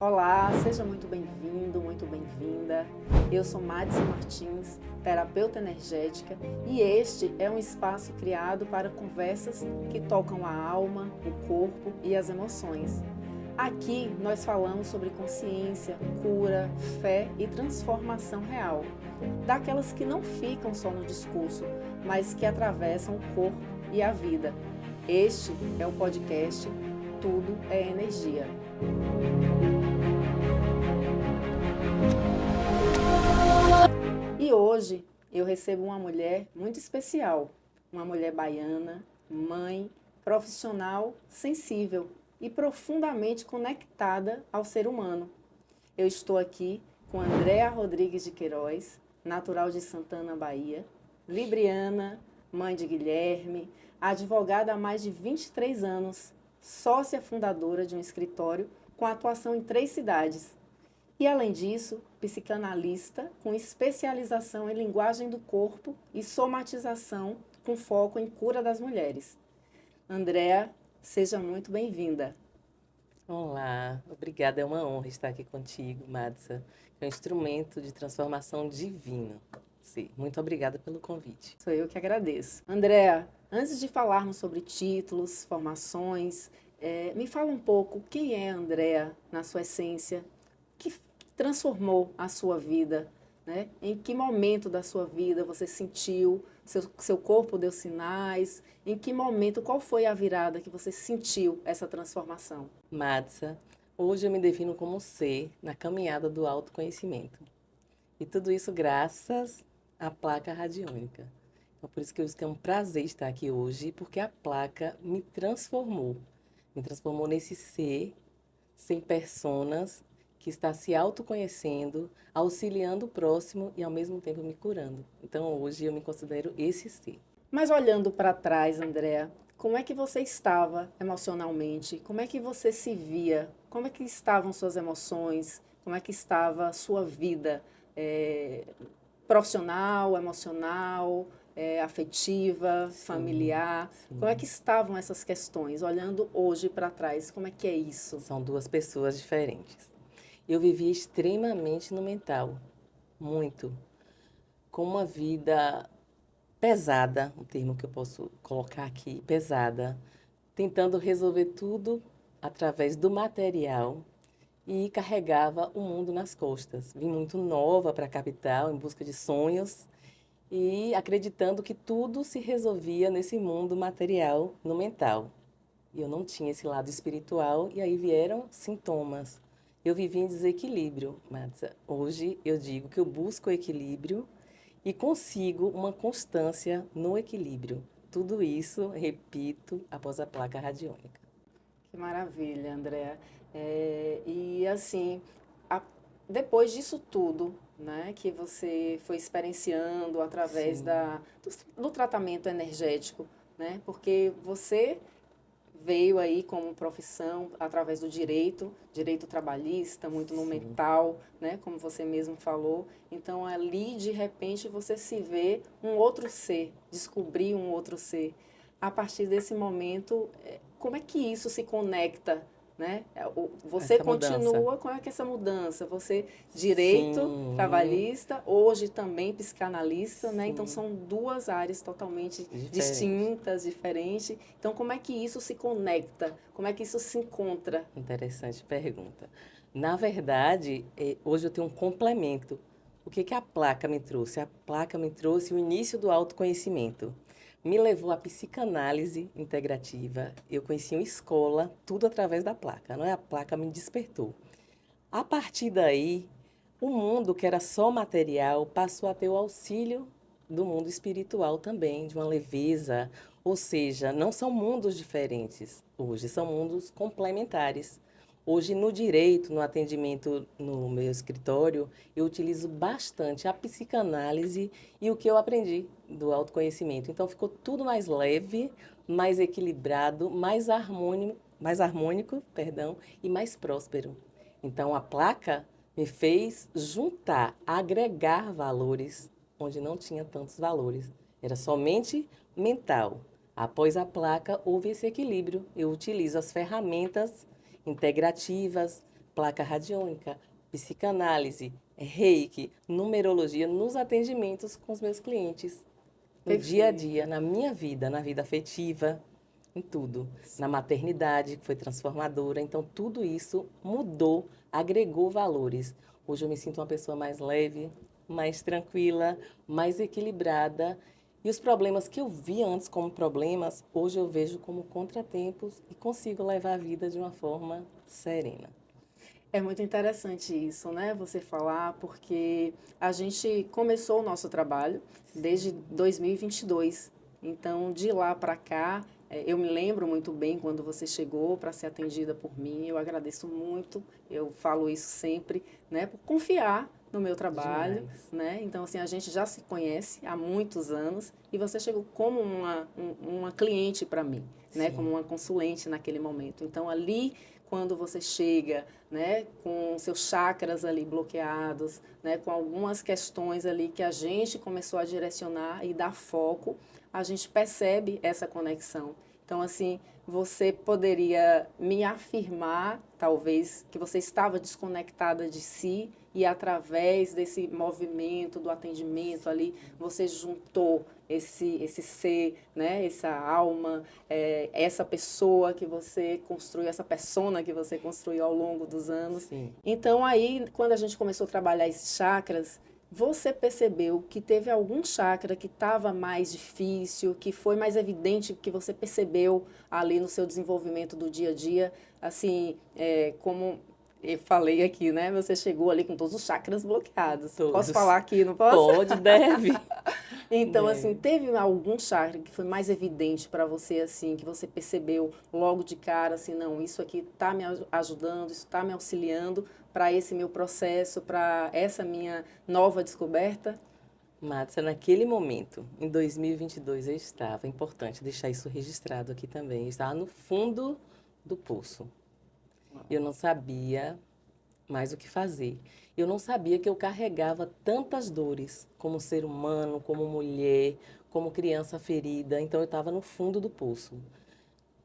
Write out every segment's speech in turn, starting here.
Olá, seja muito bem-vindo, muito bem-vinda. Eu sou Madison Martins, terapeuta energética, e este é um espaço criado para conversas que tocam a alma, o corpo e as emoções. Aqui nós falamos sobre consciência, cura, fé e transformação real, daquelas que não ficam só no discurso, mas que atravessam o corpo e a vida. Este é o podcast Tudo é Energia. E hoje eu recebo uma mulher muito especial, uma mulher baiana, mãe, profissional, sensível e profundamente conectada ao ser humano. Eu estou aqui com Andréa Rodrigues de Queiroz, natural de Santana, Bahia, libriana, mãe de Guilherme, advogada há mais de 23 anos, sócia fundadora de um escritório com atuação em 3 cidades. E, além disso, psicanalista com especialização em linguagem do corpo e somatização com foco em cura das mulheres. Andréa, seja muito bem-vinda. Olá, obrigada. É uma honra estar aqui contigo, Madsa. É um instrumento de transformação divino. Sim, muito obrigada pelo convite. Sou eu que agradeço. Andréa, antes de falarmos sobre títulos, formações, me fala um pouco quem é a Andréa na sua essência, que transformou a sua vida, né? Em que momento da sua vida você sentiu, seu corpo deu sinais, em que momento, qual foi a virada que você sentiu essa transformação? Madsa, hoje eu me defino como ser na caminhada do autoconhecimento. E tudo isso graças à placa radiônica. Então, por isso que eu tenho um prazer estar aqui hoje, porque a placa me transformou. Me transformou nesse ser, sem personas, que está se autoconhecendo, auxiliando o próximo e ao mesmo tempo me curando. Então hoje eu me considero esse ser. Mas olhando para trás, Andréa, como é que você estava emocionalmente? Como é que você se via? Como é que estavam suas emoções? Como é que estava a sua vida profissional, emocional, afetiva, Sim, familiar? Como é sim. que estavam essas questões? Olhando hoje para trás, como é que é isso? São duas pessoas diferentes. Eu vivia extremamente no mental, muito, com uma vida pesada, um termo que eu posso colocar aqui, pesada, tentando resolver tudo através do material e carregava o mundo nas costas. Vim muito nova para a capital em busca de sonhos e acreditando que tudo se resolvia nesse mundo material, no mental. E eu não tinha esse lado espiritual e aí vieram sintomas. Eu vivi em desequilíbrio, Matza. Hoje eu digo que eu busco o equilíbrio e consigo uma constância no equilíbrio. Tudo isso, repito, após a placa radiônica. Que maravilha, Andréa. E assim, a- depois disso tudo, né, que você foi experienciando através Sim, do tratamento energético, né, porque você veio aí como profissão através do direito trabalhista, muito no sim. mental, né, como você mesmo falou. Então ali de repente você se vê um outro ser, descobrir um outro ser. A partir desse momento, como é que isso se conecta, né? Você Essa mudança. continua com essa mudança, você direito Sim, trabalhista, hoje também psicanalista, né? Então sim. são duas áreas totalmente Diferente. distintas, diferentes. Então como é que isso se conecta? Como é que isso se encontra? Interessante pergunta. Na verdade, hoje eu tenho um complemento. O que que a placa me trouxe? A placa me trouxe o início do autoconhecimento. Me levou à psicanálise integrativa. Eu conheci uma escola, tudo através da placa, não é? A placa me despertou. A partir daí, o mundo que era só material passou a ter o auxílio do mundo espiritual também, de uma leveza. Ou seja, não são mundos diferentes hoje, são mundos complementares. Hoje, no direito, no atendimento no meu escritório, eu utilizo bastante a psicanálise e o que eu aprendi do autoconhecimento. Então, ficou tudo mais leve, mais equilibrado, mais harmônico, perdão, e mais próspero. Então, a placa me fez juntar, agregar valores onde não tinha tantos valores. Era somente mental. Após a placa, houve esse equilíbrio. Eu utilizo as ferramentas integrativas, placa radiônica, psicanálise, reiki, numerologia nos atendimentos com os meus clientes. No dia a dia, na minha vida, na vida afetiva, em tudo. Na maternidade, que foi transformadora. Então, tudo isso mudou, agregou valores. Hoje eu me sinto uma pessoa mais leve, mais tranquila, mais equilibrada. E os problemas que eu via antes como problemas, hoje eu vejo como contratempos e consigo levar a vida de uma forma serena. É muito interessante isso, né? Você falar, porque a gente começou o nosso trabalho desde 2022. Então, de lá para cá, eu me lembro muito bem quando você chegou para ser atendida por mim. Eu agradeço muito, eu falo isso sempre, né? Por confiar no meu trabalho, Demais. né? Então, assim, a gente já se conhece há muitos anos e você chegou como uma cliente para mim, né? Como Sim. uma consulente naquele momento. Então, ali, quando você chega, né, com seus chakras ali bloqueados, né, com algumas questões ali que a gente começou a direcionar e dar foco, a gente percebe essa conexão. Então, assim, você poderia me afirmar, talvez, que você estava desconectada de si e através desse movimento do atendimento ali, você juntou esse ser, né, essa alma, essa pessoa que você construiu, essa persona que você construiu ao longo dos anos. Sim. Então, aí, quando a gente começou a trabalhar esses chakras, você percebeu que teve algum chakra que estava mais difícil, que foi mais evidente, que você percebeu ali no seu desenvolvimento do dia a dia, assim, como eu falei aqui, né? Você chegou ali com todos os chakras bloqueados. Posso Todos. falar aqui, não posso? Pode, deve. Então, assim, Deve. teve algum chakra que foi mais evidente para você, assim, que você percebeu logo de cara, assim, não, isso aqui está me ajudando, isso está me auxiliando para esse meu processo, para essa minha nova descoberta? Márcia, naquele momento, em 2022, eu estava, é importante deixar isso registrado aqui também, eu estava no fundo do poço. Eu não sabia mais o que fazer. Eu não sabia que eu carregava tantas dores, como ser humano, como mulher, como criança ferida. Então eu estava no fundo do poço.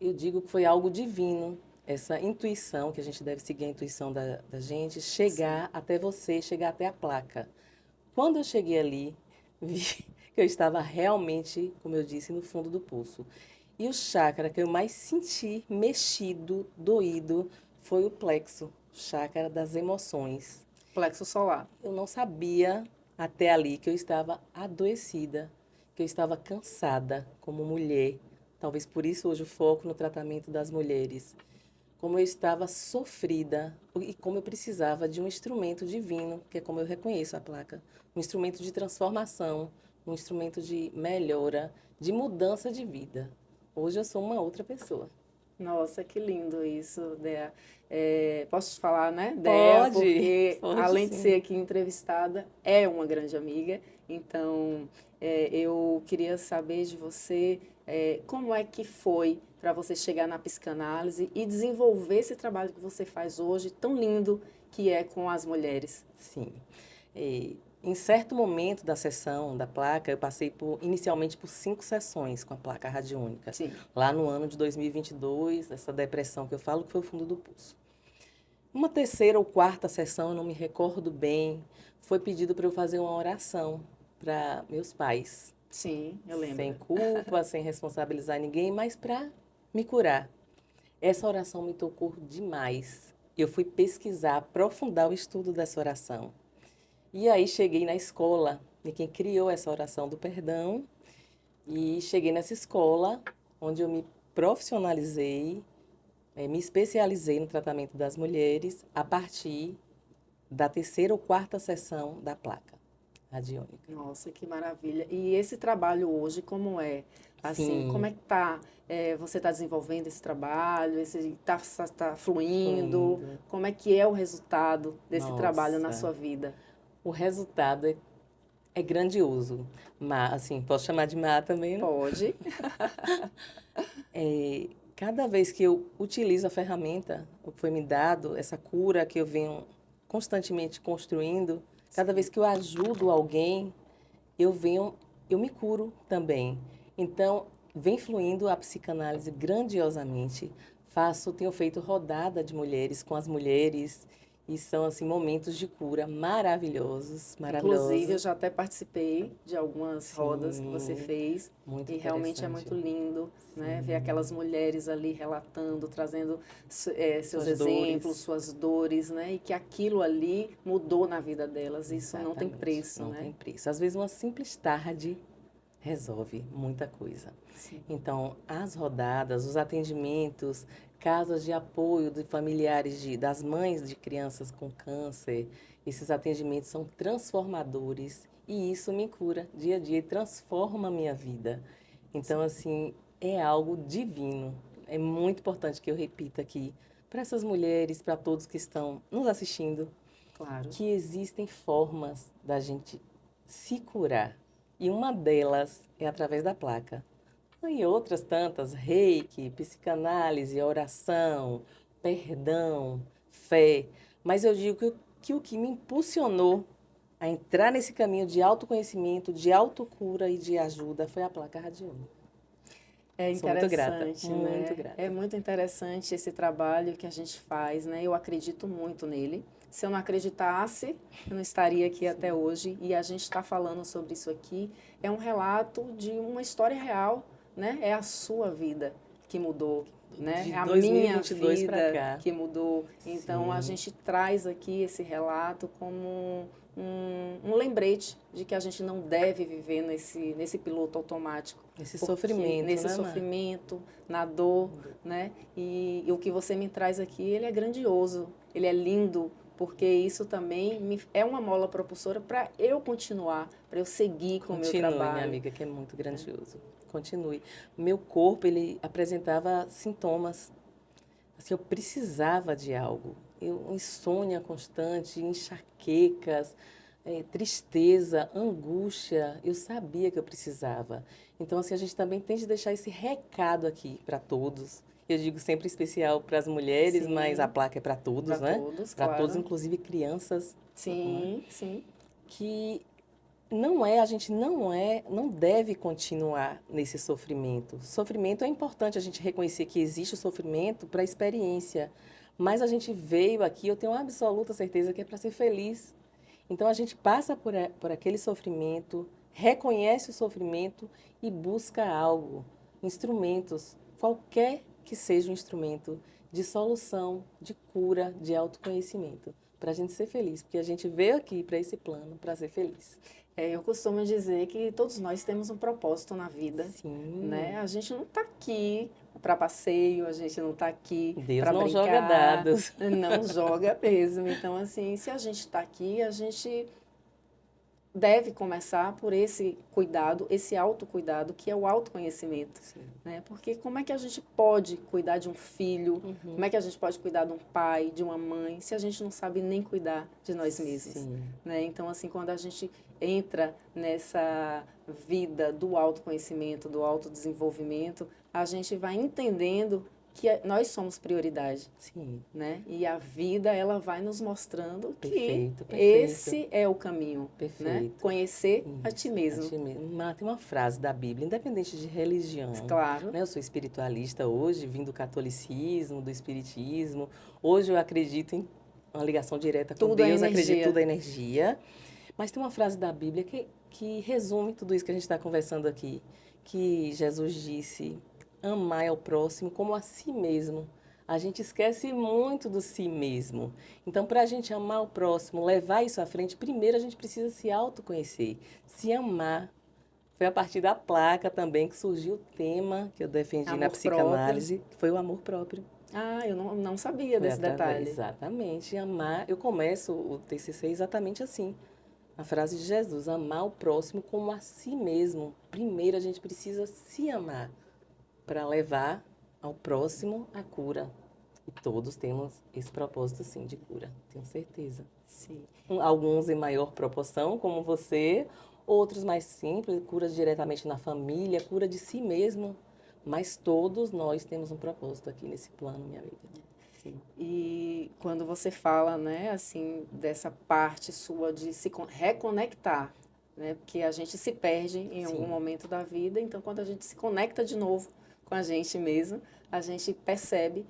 Eu digo que foi algo divino, essa intuição, que a gente deve seguir a intuição da gente, Sim. chegar até você, chegar até a placa. Quando eu cheguei ali, vi que eu estava realmente, como eu disse, no fundo do poço. E o chakra que eu mais senti mexido, doído, foi o plexo, o chakra das emoções. Plexo solar. Eu não sabia até ali que eu estava adoecida, que eu estava cansada como mulher. Talvez por isso hoje o foco no tratamento das mulheres. Como eu estava sofrida e como eu precisava de um instrumento divino, que é como eu reconheço a placa, um instrumento de transformação, um instrumento de melhora, de mudança de vida. Hoje eu sou uma outra pessoa. Nossa, que lindo isso, Dea. Posso te falar, né, Dea, Pode, porque pode além de ser sim. aqui entrevistada, é uma grande amiga. Então, eu queria saber de você, como é que foi para você chegar na psicanálise e desenvolver esse trabalho que você faz hoje, tão lindo, que é com as mulheres. Sim. Em certo momento da sessão da placa, eu passei inicialmente por 5 sessões com a placa radiônica. Sim. Lá no ano de 2022, essa depressão que eu falo que foi o fundo do poço. Uma terceira ou quarta sessão, eu não me recordo bem, foi pedido para eu fazer uma oração para meus pais. Sim, eu Sem lembro. culpa, sem responsabilizar ninguém, mas para me curar. Essa oração me tocou demais. Eu fui pesquisar, aprofundar o estudo dessa oração. E aí cheguei na escola de quem criou essa oração do perdão e cheguei nessa escola onde eu me profissionalizei, me especializei no tratamento das mulheres a partir da terceira ou quarta sessão da placa radiônica. Nossa, que maravilha. E esse trabalho hoje, como é? Assim, como Sim, é que tá? Você está desenvolvendo esse trabalho? Esse tá fluindo? fluindo. Como é que é o resultado desse trabalho na Nossa, sua vida? o resultado é grandioso. Mas, assim, posso chamar de Má também, né? Pode. Cada vez que eu utilizo a ferramenta, o que foi me dado, essa cura que eu venho constantemente construindo, cada vez Sim. que eu ajudo alguém, eu me curo também. Então, vem fluindo a psicanálise grandiosamente, Tenho feito rodada de mulheres com as mulheres e são assim momentos de cura maravilhosos, Inclusive, eu maravilhosos. já até participei de algumas rodas que você Sim, fez muito e realmente é interessante. muito lindo, né? Ver Sim, aquelas mulheres ali relatando, trazendo seus suas exemplos, dores. suas dores, né? E que aquilo ali mudou na vida delas. Isso não tem Exatamente, preço, não né? tem preço. Às vezes uma simples tarde resolve muita coisa. Sim. Então, as rodadas, os atendimentos, casas de apoio de familiares das mães de crianças com câncer, esses atendimentos são transformadores e isso me cura dia a dia e transforma a minha vida. Então, Sim, assim, é algo divino. É muito importante que eu repita aqui para essas mulheres, para todos que estão nos assistindo, claro. que existem formas da gente se curar. E uma delas é através da placa. E outras tantas, reiki, psicanálise, oração, perdão, fé. Mas eu digo que o que me impulsionou a entrar nesse caminho de autoconhecimento, de autocura e de ajuda foi a placa radiônica. É Sou muito grata, interessante, muito né? É grata. muito interessante esse trabalho que a gente faz, né? Eu acredito muito nele. Se eu não acreditasse, eu não estaria aqui até Sim, hoje. E a gente está falando sobre isso aqui. É um relato de uma história real, né? É a sua vida que mudou, né? de É a minha 2022 para vida cá. que mudou. Então a Sim, gente traz aqui esse relato como um lembrete de que a gente não deve viver nesse piloto automático esse porque sofrimento, nesse né, Mar? sofrimento, na dor, né? E o que você me traz aqui, ele é grandioso, ele é lindo, porque isso também é uma mola propulsora para eu continuar, para eu seguir com o meu Continue, minha trabalho. amiga, que é muito grandioso. Continue. Meu corpo, ele apresentava sintomas. Assim, eu precisava de algo. Insônia constante, enxaquecas, tristeza, angústia. Eu sabia que eu precisava. Então, assim, a gente também tem de deixar esse recado aqui para todos. Eu digo sempre especial para as mulheres, mas a Sim, placa é para todos, para né? todos, Para todos, claro. inclusive crianças, né? Sim, sim, Que a gente não deve continuar nesse sofrimento. Sofrimento é importante a gente reconhecer que existe o sofrimento para a experiência, mas a gente veio aqui, eu tenho absoluta certeza que é para ser feliz. Então a gente passa por aquele sofrimento, reconhece o sofrimento e busca algo, instrumentos, qualquer que seja o instrumento de solução, de cura, de autoconhecimento, para a gente ser feliz, porque a gente veio aqui para esse plano para ser feliz. eu costumo dizer que todos nós temos um propósito na vida, né? Sim, A gente não está aqui para passeio, a gente não está aqui Deus para não joga brincar, dados. não joga mesmo. Então, assim, se a gente está aqui, a gente deve começar por esse cuidado, esse autocuidado, que é o autoconhecimento, Sim. né? Porque como é que a gente pode cuidar de um filho? Como Uhum. é que a gente pode cuidar de um pai, de uma mãe, se a gente não sabe nem cuidar de nós mesmos, Sim, né? Então, assim, quando a gente entra nessa vida do autoconhecimento, do autodesenvolvimento, a gente vai entendendo que nós somos prioridade, sim. né? E a vida ela vai nos mostrando que Perfeito, perfeito, esse é o caminho, né? perfeito. Conhecer a ti Isso, a mesmo. ti mesmo. Tem uma frase da Bíblia, independente de religião, Claro, né? Eu sou espiritualista hoje, vim do catolicismo, do espiritismo. Hoje eu acredito em uma ligação direta com tudo é Deus, acredito tudo energia. é energia. Mas tem uma frase da Bíblia que resume tudo isso que a gente está conversando aqui, que Jesus disse: amar ao próximo como a si mesmo. A gente esquece muito do si mesmo. Então, para a gente amar o próximo, levar isso à frente, primeiro a gente precisa se autoconhecer, se amar. Foi a partir da placa também que surgiu o tema que eu defendi na Amor próprio. psicanálise, que foi o amor próprio. Ah, eu não sabia Foi desse através, detalhe. exatamente, amar. Eu começo o TCC exatamente assim. A frase de Jesus, amar o próximo como a si mesmo. Primeiro a gente precisa se amar para levar ao próximo a cura. E todos temos esse propósito, sim, de cura, tenho certeza. Sim. Alguns em maior proporção, como você, outros mais simples, cura diretamente na família, cura de si mesmo. Mas todos nós temos um propósito aqui nesse plano, minha amiga. Sim, E quando você fala, né, assim, dessa parte sua de se reconectar, né, porque a gente se perde em algum sim, momento da vida, então quando a gente se conecta de novo com a gente mesmo, a gente percebe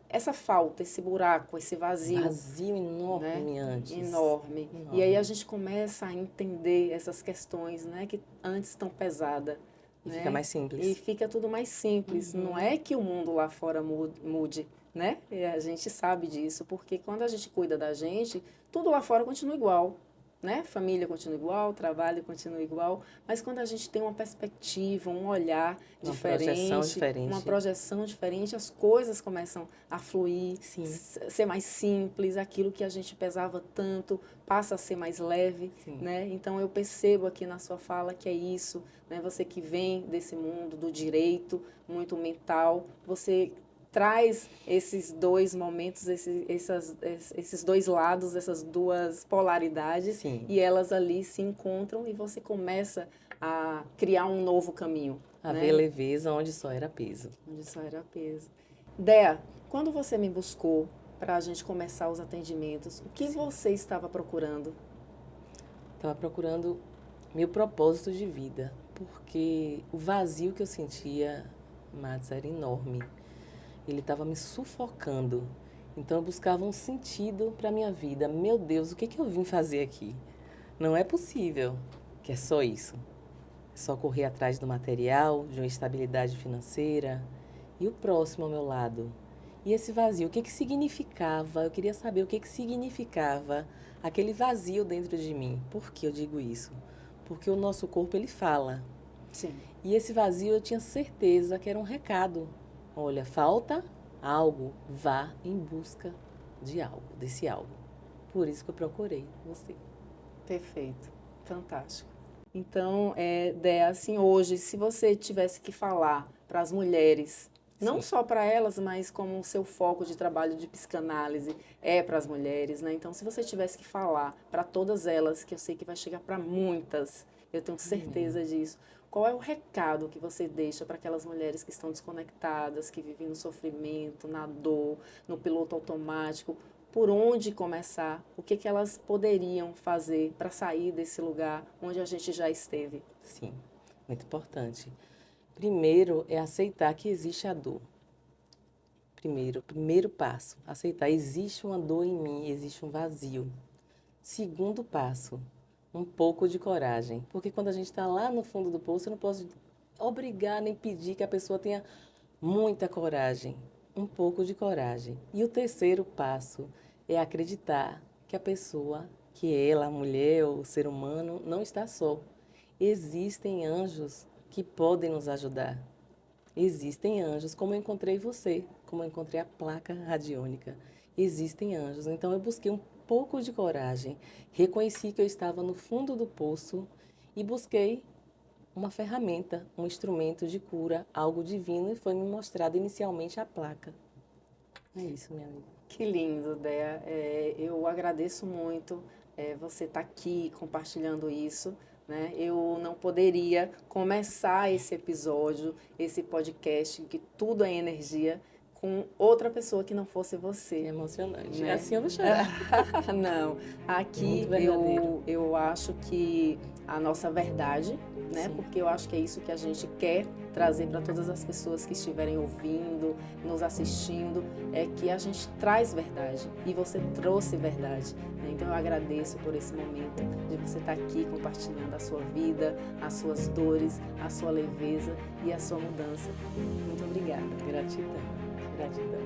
essa falta, esse buraco, esse vazio. Vazio enorme, né? antes. Enorme. E aí a gente começa a entender essas questões, né, que antes estão pesadas. E né? fica mais simples. E fica tudo mais simples. Não é que o mundo lá fora mude, né? E a gente sabe disso, porque quando a gente cuida da gente, tudo lá fora continua igual. Né? Família continua igual, trabalho continua igual, mas quando a gente tem uma perspectiva, um olhar uma projeção diferente, as coisas começam a fluir, ser mais simples, aquilo que a gente pesava tanto passa a ser mais leve, né? Então eu percebo aqui na sua fala que é isso, né? Você que vem desse mundo do direito, muito mental, você traz esses dois momentos, esses dois lados, essas duas polaridades, e elas ali se encontram e você começa a criar um novo caminho. A ver leveza onde só era peso. Onde só era peso. Dea, quando você me buscou para a gente começar os atendimentos, o que você estava procurando? Estava procurando meu propósito de vida, porque o vazio que eu sentia, Mads, era enorme. Ele estava me sufocando. Então eu buscava um sentido para a minha vida. Meu Deus, o que eu vim fazer aqui? Não é possível que é só isso. É só correr atrás do material, de uma estabilidade financeira. E o próximo ao meu lado? E esse vazio, o que significava? Eu queria saber o que significava aquele vazio dentro de mim. Por que eu digo isso? Porque o nosso corpo, ele fala. Sim. E esse vazio eu tinha certeza que era um recado. Olha, falta algo, vá em busca de algo, desse algo. Por isso que eu procurei você. Perfeito, fantástico. Então, Dea, assim, hoje, se você tivesse que falar para as mulheres, não só para elas, mas como o seu foco de trabalho de psicanálise é para as mulheres, né? Então, se você tivesse que falar para todas elas, que eu sei que vai chegar para muitas, eu tenho certeza disso, qual é o recado que você deixa para aquelas mulheres que estão desconectadas, que vivem no sofrimento, na dor, no piloto automático? Por onde começar? O que elas poderiam fazer para sair desse lugar onde a gente já esteve? Sim, muito importante. Primeiro é aceitar que existe a dor. Primeiro passo, aceitar, existe uma dor em mim, existe um vazio. Segundo passo, um pouco de coragem, porque quando a gente está lá no fundo do poço, eu não posso obrigar nem pedir que a pessoa tenha muita coragem, um pouco de coragem. E o terceiro passo é acreditar que a pessoa, que ela, a mulher ou o ser humano, não está só. Existem anjos que podem nos ajudar. Existem anjos, como eu encontrei você, como eu encontrei a placa radiônica. Existem anjos. Então eu busquei um pouco de coragem, reconheci que eu estava no fundo do poço e busquei uma ferramenta, um instrumento de cura, algo divino, e foi me mostrada inicialmente a placa. É isso, minha amiga. Que lindo, Dea. Eu agradeço muito você estar aqui compartilhando isso. Né? Eu não poderia começar esse episódio, esse podcast, que tudo é energia, com outra pessoa que não fosse você. É emocionante. Né? Assim eu vou chorar. Não, aqui eu acho que a nossa verdade, né? Porque eu acho que é isso que a gente quer trazer para todas as pessoas que estiverem ouvindo, nos assistindo, é que a gente traz verdade. E você trouxe verdade. Né? Então eu agradeço por esse momento de você estar aqui compartilhando a sua vida, as suas dores, a sua leveza e a sua mudança. Muito obrigada. Gratidão. Gratidão.